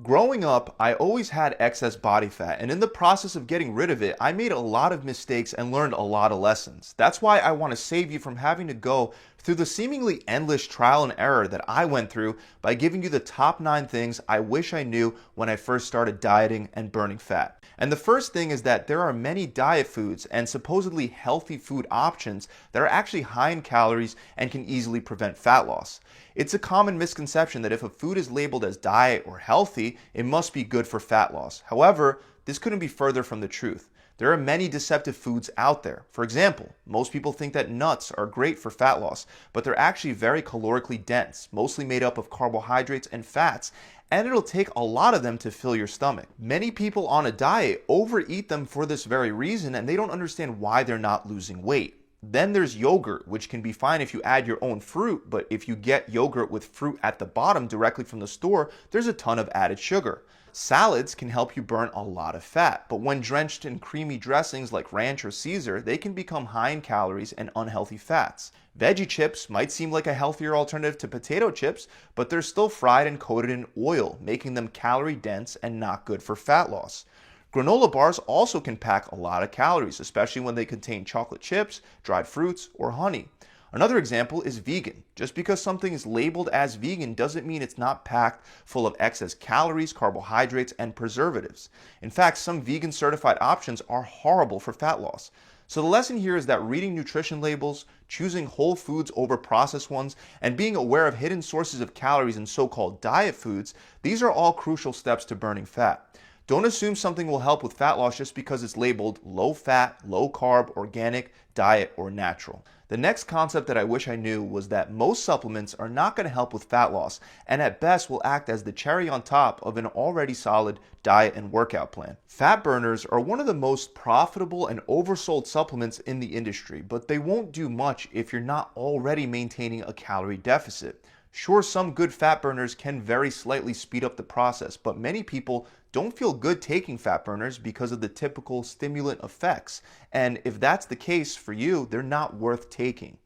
Growing up, I always had excess body fat, and in the process of getting rid of it, I made a lot of mistakes and learned a lot of lessons. That's why I want to save you from having to go through the seemingly endless trial and error that I went through by giving you the top 9 things I wish I knew when I first started dieting and burning fat. And the first thing is that there are many diet foods and supposedly healthy food options that are actually high in calories and can easily prevent fat loss. It's a common misconception that if a food is labeled as diet or healthy, it must be good for fat loss. However, this couldn't be further from the truth. There are many deceptive foods out there. For example, most people think that nuts are great for fat loss, but they're actually very calorically dense, mostly made up of carbohydrates and fats, and it'll take a lot of them to fill your stomach. Many people on a diet overeat them for this very reason, and they don't understand why they're not losing weight. Then there's yogurt, which can be fine if you add your own fruit, but if you get yogurt with fruit at the bottom directly from the store, there's a ton of added sugar. Salads can help you burn a lot of fat, but when drenched in creamy dressings like ranch or Caesar, they can become high in calories and unhealthy fats. Veggie chips might seem like a healthier alternative to potato chips, but they're still fried and coated in oil, making them calorie dense and not good for fat loss. Granola bars also can pack a lot of calories, especially when they contain chocolate chips, dried fruits, or honey. Another example is vegan. Just because something is labeled as vegan doesn't mean it's not packed full of excess calories, carbohydrates, and preservatives. In fact, some vegan certified options are horrible for fat loss. So the lesson here is that reading nutrition labels, choosing whole foods over processed ones, and being aware of hidden sources of calories in so-called diet foods, these are all crucial steps to burning fat. Don't assume something will help with fat loss just because it's labeled low fat, low carb, organic, diet, or natural. The next concept that I wish I knew was that most supplements are not going to help with fat loss and at best will act as the cherry on top of an already solid diet and workout plan. Fat burners are one of the most profitable and oversold supplements in the industry, but they won't do much if you're not already maintaining a calorie deficit. Sure, some good fat burners can very slightly speed up the process, but many people don't feel good taking fat burners because of the typical stimulant effects. And if that's the case for you, they're not worth taking.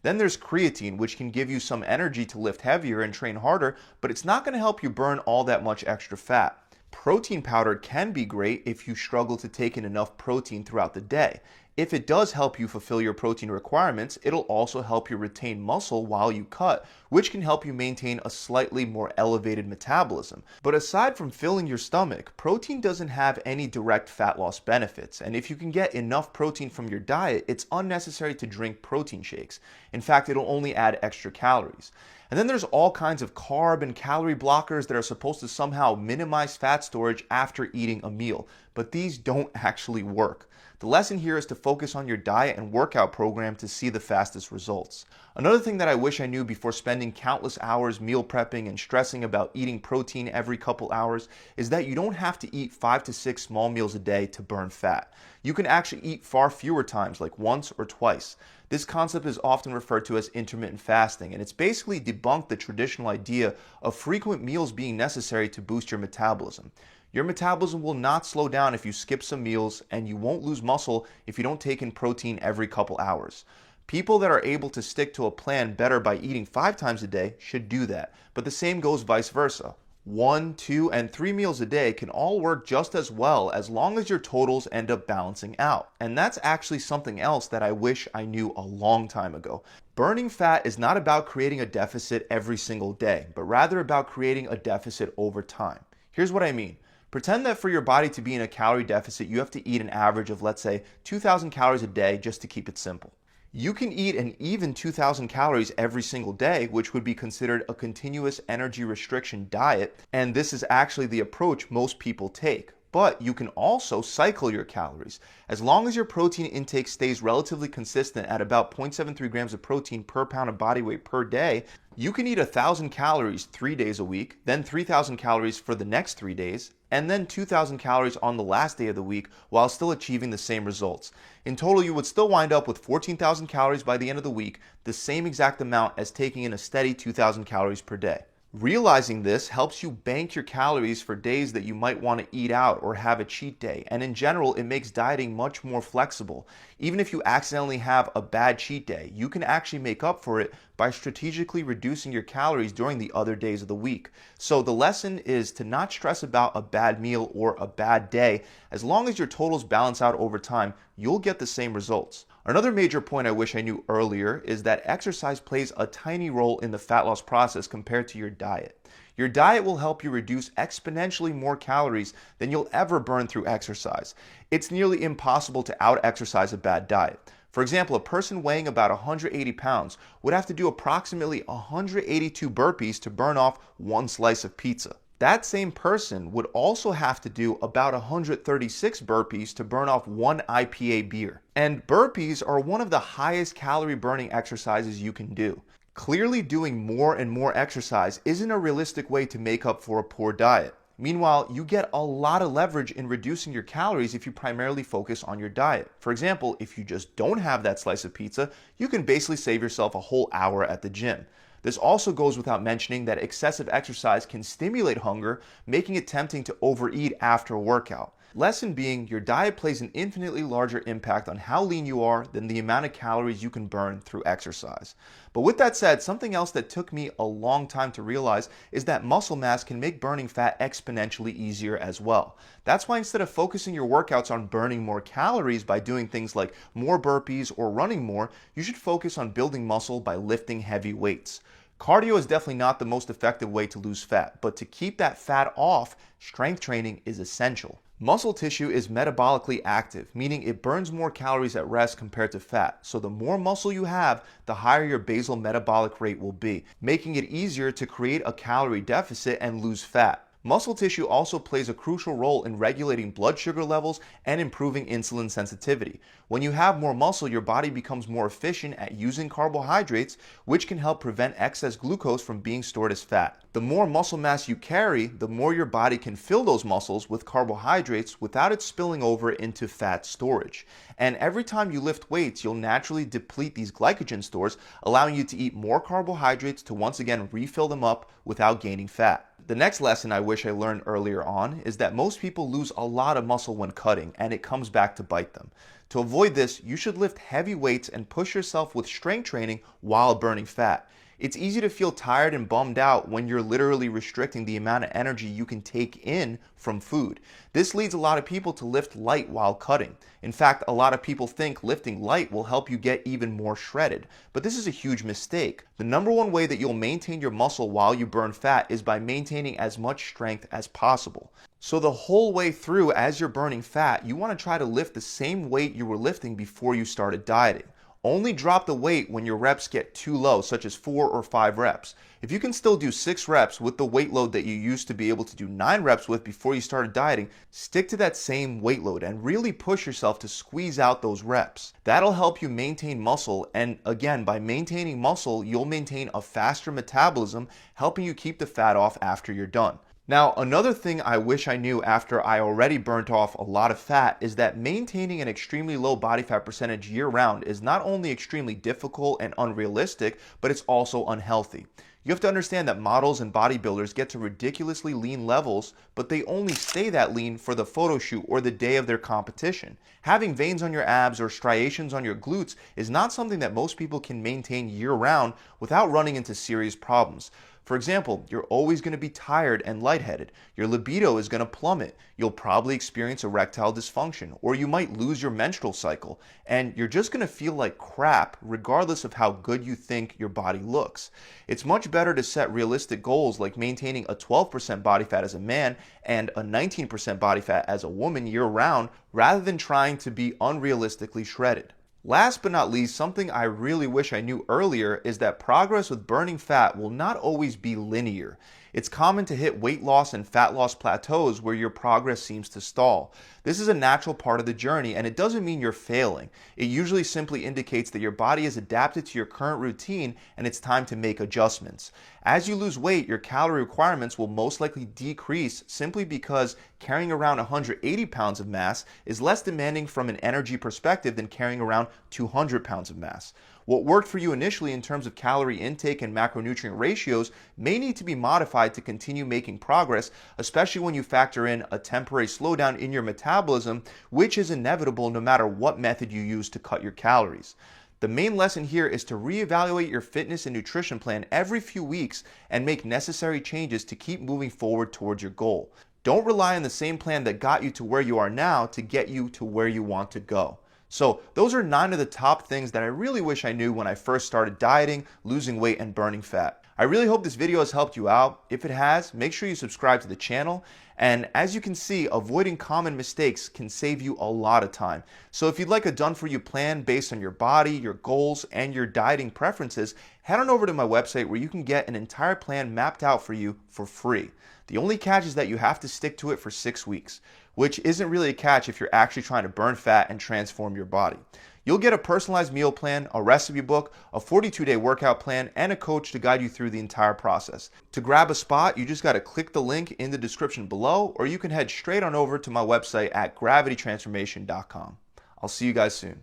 Then there's creatine, which can give you some energy to lift heavier and train harder, but it's not going to help you burn all that much extra fat. Protein powder can be great if you struggle to take in enough protein throughout the day. If it does help you fulfill your protein requirements, it'll also help you retain muscle while you cut, which can help you maintain a slightly more elevated metabolism. But aside from filling your stomach, protein doesn't have any direct fat loss benefits, and if you can get enough protein from your diet, it's unnecessary to drink protein shakes. In fact, it'll only add extra calories. And then there's all kinds of carb and calorie blockers that are supposed to somehow minimize fat storage after eating a meal, but these don't actually work. The lesson here is to focus on your diet and workout program to see the fastest results. Another thing that I wish I knew before spending countless hours meal prepping and stressing about eating protein every couple hours is that you don't have to eat 5 to 6 small meals a day to burn fat. You can actually eat far fewer times, like once or twice. This concept is often referred to as intermittent fasting, and it's basically debunked the traditional idea of frequent meals being necessary to boost your metabolism. Your metabolism will not slow down if you skip some meals, and you won't lose muscle if you don't take in protein every couple hours. People that are able to stick to a plan better by eating 5 times a day should do that, but the same goes vice versa. 1, 2, and 3 meals a day can all work just as well as long as your totals end up balancing out. And that's actually something else that I wish I knew a long time ago. Burning fat is not about creating a deficit every single day, but rather about creating a deficit over time. Here's what I mean. Pretend that for your body to be in a calorie deficit, you have to eat an average of, let's say, 2,000 calories a day just to keep it simple. You can eat an even 2,000 calories every single day, which would be considered a continuous energy restriction diet, and this is actually the approach most people take. But you can also cycle your calories. As long as your protein intake stays relatively consistent at about 0.73 grams of protein per pound of body weight per day, you can eat 1,000 calories 3 days a week, then 3,000 calories for the next 3 days, and then 2,000 calories on the last day of the week while still achieving the same results. In total, you would still wind up with 14,000 calories by the end of the week, the same exact amount as taking in a steady 2,000 calories per day. Realizing this helps you bank your calories for days that you might want to eat out or have a cheat day, and in general, it makes dieting much more flexible. Even if you accidentally have a bad cheat day, you can actually make up for it by strategically reducing your calories during the other days of the week. So the lesson is to not stress about a bad meal or a bad day. As long as your totals balance out over time, you'll get the same results. Another major point I wish I knew earlier is that exercise plays a tiny role in the fat loss process compared to your diet. Your diet will help you reduce exponentially more calories than you'll ever burn through exercise. It's nearly impossible to out-exercise a bad diet. For example, a person weighing about 180 pounds would have to do approximately 182 burpees to burn off one slice of pizza. That same person would also have to do about 136 burpees to burn off one IPA beer. And burpees are one of the highest calorie burning exercises you can do. Clearly, doing more and more exercise isn't a realistic way to make up for a poor diet. Meanwhile, you get a lot of leverage in reducing your calories if you primarily focus on your diet. For example, if you just don't have that slice of pizza, you can basically save yourself a whole hour at the gym. This also goes without mentioning that excessive exercise can stimulate hunger, making it tempting to overeat after a workout. Lesson being, your diet plays an infinitely larger impact on how lean you are than the amount of calories you can burn through exercise. But with that said, something else that took me a long time to realize is that muscle mass can make burning fat exponentially easier as well. That's why instead of focusing your workouts on burning more calories by doing things like more burpees or running more, you should focus on building muscle by lifting heavy weights. Cardio is definitely not the most effective way to lose fat, but to keep that fat off, strength training is essential. Muscle tissue is metabolically active, meaning it burns more calories at rest compared to fat. So the more muscle you have, the higher your basal metabolic rate will be, making it easier to create a calorie deficit and lose fat. Muscle tissue also plays a crucial role in regulating blood sugar levels and improving insulin sensitivity. When you have more muscle, your body becomes more efficient at using carbohydrates, which can help prevent excess glucose from being stored as fat. The more muscle mass you carry, the more your body can fill those muscles with carbohydrates without it spilling over into fat storage. And every time you lift weights, you'll naturally deplete these glycogen stores, allowing you to eat more carbohydrates to once again refill them up without gaining fat. The next lesson I wish I learned earlier on is that most people lose a lot of muscle when cutting, and it comes back to bite them. To avoid this, you should lift heavy weights and push yourself with strength training while burning fat. It's easy to feel tired and bummed out when you're literally restricting the amount of energy you can take in from food. This leads a lot of people to lift light while cutting. In fact, a lot of people think lifting light will help you get even more shredded, but this is a huge mistake. The number one way that you'll maintain your muscle while you burn fat is by maintaining as much strength as possible. So the whole way through, as you're burning fat, you want to try to lift the same weight you were lifting before you started dieting. Only drop the weight when your reps get too low, such as 4 or 5 reps. If you can still do 6 reps with the weight load that you used to be able to do 9 reps with before you started dieting, stick to that same weight load and really push yourself to squeeze out those reps. That'll help you maintain muscle, and again, by maintaining muscle, you'll maintain a faster metabolism, helping you keep the fat off after you're done. Now, another thing I wish I knew after I already burnt off a lot of fat is that maintaining an extremely low body fat percentage year-round is not only extremely difficult and unrealistic, but it's also unhealthy. You have to understand that models and bodybuilders get to ridiculously lean levels, but they only stay that lean for the photo shoot or the day of their competition. Having veins on your abs or striations on your glutes is not something that most people can maintain year-round without running into serious problems. For example, you're always going to be tired and lightheaded. Your libido is going to plummet. You'll probably experience erectile dysfunction, or you might lose your menstrual cycle, and you're just going to feel like crap regardless of how good you think your body looks. It's much better to set realistic goals like maintaining a 12% body fat as a man and a 19% body fat as a woman year-round, rather than trying to be unrealistically shredded. Last but not least, something I really wish I knew earlier is that progress with burning fat will not always be linear. It's common to hit weight loss and fat loss plateaus where your progress seems to stall. This is a natural part of the journey, and it doesn't mean you're failing. It usually simply indicates that your body is adapted to your current routine and it's time to make adjustments. As you lose weight, your calorie requirements will most likely decrease simply because carrying around 180 pounds of mass is less demanding from an energy perspective than carrying around 200 pounds of mass. What worked for you initially in terms of calorie intake and macronutrient ratios may need to be modified to continue making progress, especially when you factor in a temporary slowdown in your metabolism, which is inevitable no matter what method you use to cut your calories. The main lesson here is to reevaluate your fitness and nutrition plan every few weeks and make necessary changes to keep moving forward towards your goal. Don't rely on the same plan that got you to where you are now to get you to where you want to go. So those are 9 of the top things that I really wish I knew when I first started dieting, losing weight, and burning fat. I really hope this video has helped you out. If it has, make sure you subscribe to the channel. And as you can see, avoiding common mistakes can save you a lot of time. So if you'd like a done-for-you plan based on your body, your goals, and your dieting preferences, head on over to my website where you can get an entire plan mapped out for you for free. The only catch is that you have to stick to it for 6 weeks, which isn't really a catch if you're actually trying to burn fat and transform your body. You'll get a personalized meal plan, a recipe book, a 42-day workout plan, and a coach to guide you through the entire process. To grab a spot, you just got to click the link in the description below, or you can head straight on over to my website at gravitytransformation.com. I'll see you guys soon.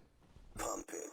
Pump it.